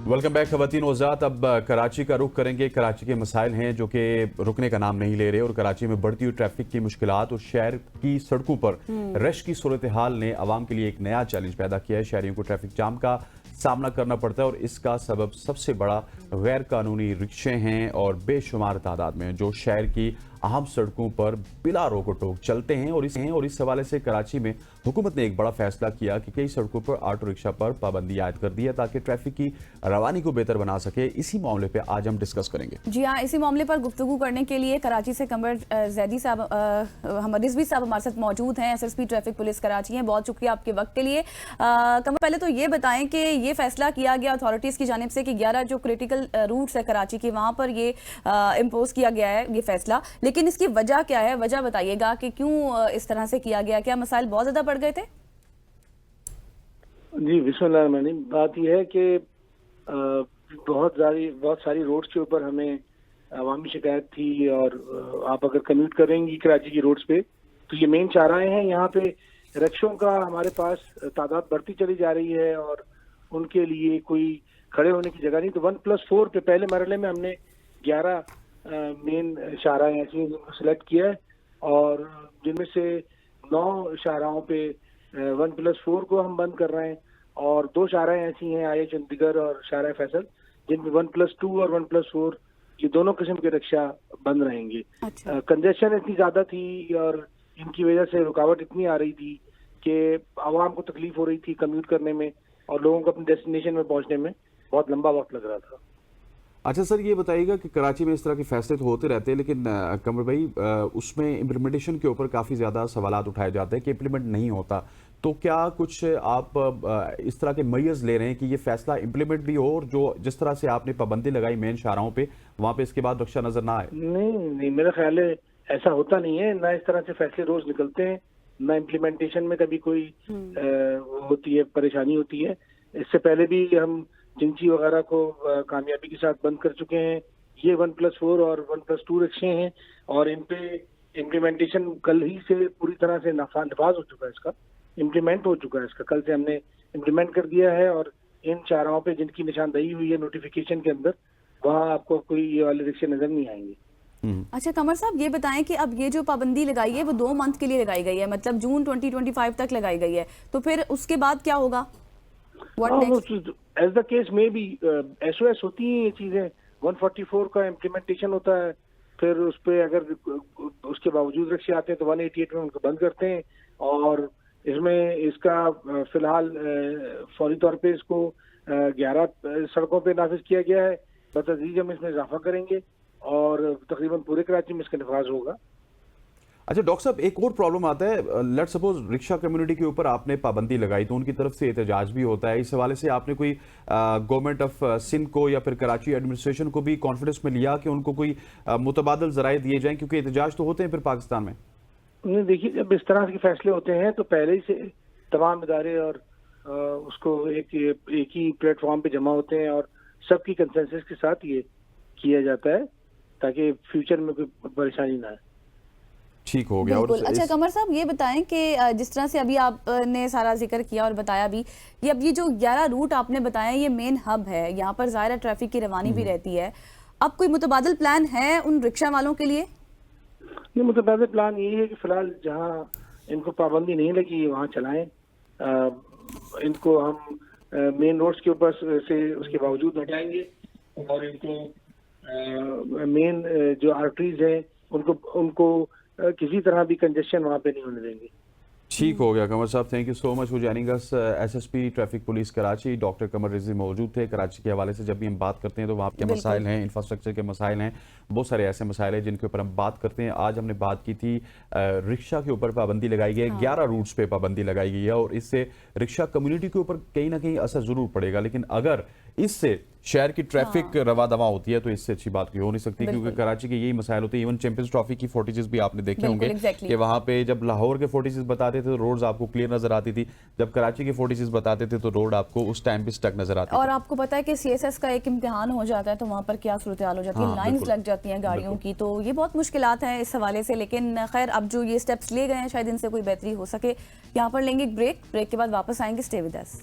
Welcome back खवातीन वज़ात। अब कराची का रुख करेंगे। कराची के मसाइल हैं जो कि रुकने का नाम नहीं ले रहे और कराची में बढ़ती हुई ट्रैफिक की मुश्किलात और शहर की सड़कों पर रश की सूरत हाल ने आवाम के लिए एक नया चैलेंज पैदा किया है। शहरियों को ट्रैफिक जाम का सामना करना पड़ता है और इसका सबब सबसे बड़ा गैर कानूनी रिक्शे हैं और बेशुमार तादाद में जो शहर की अहम सड़कों पर बिला रोको टोक चलते हैं। और इस हवाले से कराची में हुकूमत ने एक बड़ा फैसला किया कि कई सड़कों पर ऑटो रिक्शा पर पाबंदी आयद कर दी है ताकि ट्रैफिक की रवानी को बेहतर बना सके। इसी मामले पे आज हम डिस्कस करेंगे। जी हाँ, इसी मामले पर गुफ्तगू करने के लिए कराची से कमर जैदी साहब रिजवी साहब हमारे साथ मौजूद हैं। SSP ट्रैफिक पुलिस कराची हैं। बहुत शुक्रिया आपके वक्त के लिए। कमर, पहले तो ये बताएं कि ये फैसला किया गया अथॉरिटीज की जानिब से कि 11 जो क्रिटिकल रूट्स है कराची के वहां पर ये इम्पोज किया गया है ये फैसला, लेकिन इसकी वजह क्या है? वजह बताइएगा कि क्यों इस तरह से किया गया। क्या मसाइल बहुत ज्यादा बढ़ गए थे? जी बिस्मिल्लाह। बात यह है कि बहुत सारी रोड्स के ऊपर हमें अवामी शिकायत थी और आप अगर कम्यूट करेंगी कराची की रोड्स पे तो ये मेन चौराहे हैं, यहाँ पे रिक्शों का हमारे पास तादाद बढ़ती चली जा रही है और उनके लिए कोई खड़े होने की जगह नहीं। तो 1+4 पे पहले मरहले में हमने 11 मेन शाहराह ऐसी सिलेक्ट किया है और जिनमें से 9 शाहराहों पे 1+4 को हम बंद कर रहे हैं और 2 शाहराह ऐसी हैं IH चंडीगढ़ और शाहराह फैसल जिनमें 1+2 और 1+4 ये दोनों किस्म के रिक्शा बंद रहेंगे। अच्छा। कंजेशन इतनी ज्यादा थी और इनकी वजह से रुकावट इतनी आ रही थी कि आवाम को तकलीफ हो रही थी कम्यूट करने में और लोगों को अपने डेस्टिनेशन में पहुंचने में बहुत लंबा वक्त लग रहा था। अच्छा सर, ये बताइएगा कि कराची में इस तरह के फैसले तो होते रहते हैं लेकिन कमर भाई उसमें इम्प्लीमेंटेशन के ऊपर काफ़ी ज़्यादा सवालात उठाए जाते हैं कि इम्प्लीमेंट नहीं होता, तो क्या कुछ आप इस तरह के मेजर्स ले रहे हैं कि ये फैसला इम्प्लीमेंट भी हो और जो जिस तरह से आपने पाबंदी लगाई मेन शाहराहों पे वहाँ पे इसके बाद रक्षा नजर ना आए? नहीं, मेरा ख्याल है ऐसा होता नहीं है। ना इस तरह से फैसले रोज निकलते हैं, ना इम्प्लीमेंटेशन में कभी कोई होती है परेशानी होती है। इससे पहले भी हम जिंची वगैरह को कामयाबी के साथ बंद कर चुके हैं। ये 1+4 और 1+2 रिक्शे हैं और इन पे इम्प्लीमेंटेशन कल ही से पूरी तरह से नफाज हो चुका है, इसका इम्प्लीमेंट हो चुका है। इसका कल से हमने इम्प्लीमेंट कर दिया है और इन चाराओं पे जिनकी निशानदही हुई है नोटिफिकेशन के अंदर वहाँ आपको कोई ये वाले रिक्शे नजर नहीं आएंगे। अच्छा कमर साहब, ये बताएं कि अब ये जो पाबंदी लगाई है वो 2 मंथ के लिए लगाई गई है, मतलब जून 2025 तक लगाई गई है, तो फिर उसके बाद क्या होगा? एज द केस में भी SOS होती हैं ये चीजें। 144 का इम्प्लीमेंटेशन होता है, फिर उस पर अगर उसके बावजूद रिक्शे आते हैं तो 188 में उनको बंद करते हैं और इसमें इसका फिलहाल फौरी तौर पे इसको 11 सड़कों पे नाफिज किया गया है। बतदरीज हम इसमें इजाफा करेंगे और तकरीबन पूरे कराची में इसका नफाज होगा। अच्छा डॉक्टर साहब, एक और प्रॉब्लम आता है। लेट्स सपोज रिक्शा कम्युनिटी के ऊपर आपने पाबंदी लगाई तो उनकी तरफ से एहतजाज भी होता है। इस हवाले से आपने कोई गवर्नमेंट ऑफ सिंध को या फिर कराची एडमिनिस्ट्रेशन को भी कॉन्फिडेंस में लिया कि उनको कोई मुतबादल जराए दिए जाएं, क्योंकि एहतजाज तो होते हैं फिर पाकिस्तान में? नहीं, देखिए जब इस तरह के फैसले होते हैं तो पहले ही से तमाम इदारे और उसको एक ही प्लेटफॉर्म पे जमा होते हैं और सबकी कंसेंसस के साथ ये किया जाता है ताकि फ्यूचर में कोई परेशानी ना आए। ठीक हो गया। और अच्छा कमर साहब, ये बताएं कि जिस तरह से अभी आपने सारा जिक्र किया और बताया भी, ये अब ये जो 11 रूट आपने बताया ये मेन हब है, यहाँ पर ज़ाहिर ट्रैफिक की रवानी भी रहती है। अब कोई मुतबादिल प्लान है उन रिक्शा वालों के लिए? ये मुतबादिल प्लान ये है कि फिलहाल जहाँ इनको पाबंदी नहीं लगी वहाँ चलाएं। इनको हम मेन रोड्स के ऊपर से उसके बावजूद हटाएंगे और इनको मेन जो आर्टरीज हैं उनको किसी तरह भी कंजेशन वहाँ पे नहीं होने देंगे। ठीक हो गया कमर साहब, thank you so much for joining us. SSP traffic police Karachi doctor Qamar Rizvi मौजूद थे। कराची के हवाले से जब भी हम बात करते हैं तो वहाँ के मसाइल हैं, इंफ्रास्ट्रक्चर के मसाइल हैं, बहुत सारे ऐसे मसाइल हैं जिनके ऊपर हम बात करते हैं। आज हमने बात की थी रिक्शा के ऊपर पाबंदी लगाई गई है, 11 रूट्स पे पाबंदी लगाई गई है और इससे रिक्शा कम्युनिटी के ऊपर कहीं ना कहीं असर जरूर पड़ेगा, लेकिन अगर इससे शहर की ट्रैफिक रवा दवा होती है तो इससे अच्छी बात कोई हो नहीं सकती, क्योंकि कराची के यही मसाइल होते हैं। इवन चैंपियंस ट्रॉफी की फुटेजेस भी आपने देखे होंगे कि वहां पे जब लाहौर के फुटेजेस बताते थे तो रोड्स आपको क्लियर नजर आती थी, जब कराची के फुटेजेस बताते थे तो रोड आपको उस टाइम पे स्टक नजर आती थी। और आपको पता है कि CSS का एक इम्तिहान हो जाता है तो वहाँ पर क्या सूरत हाल हो जाती है, लाइंस लग जाती हैं गाड़ियों की, तो ये बहुत मुश्किलात हैं इस हवाले से। लेकिन खैर अब जो ये स्टेप्स लिए गए हैं शायद इनसे कोई बेहतरी हो सके। यहाँ पर लेंगे एक ब्रेक के बाद वापस आएंगे। Stay with us.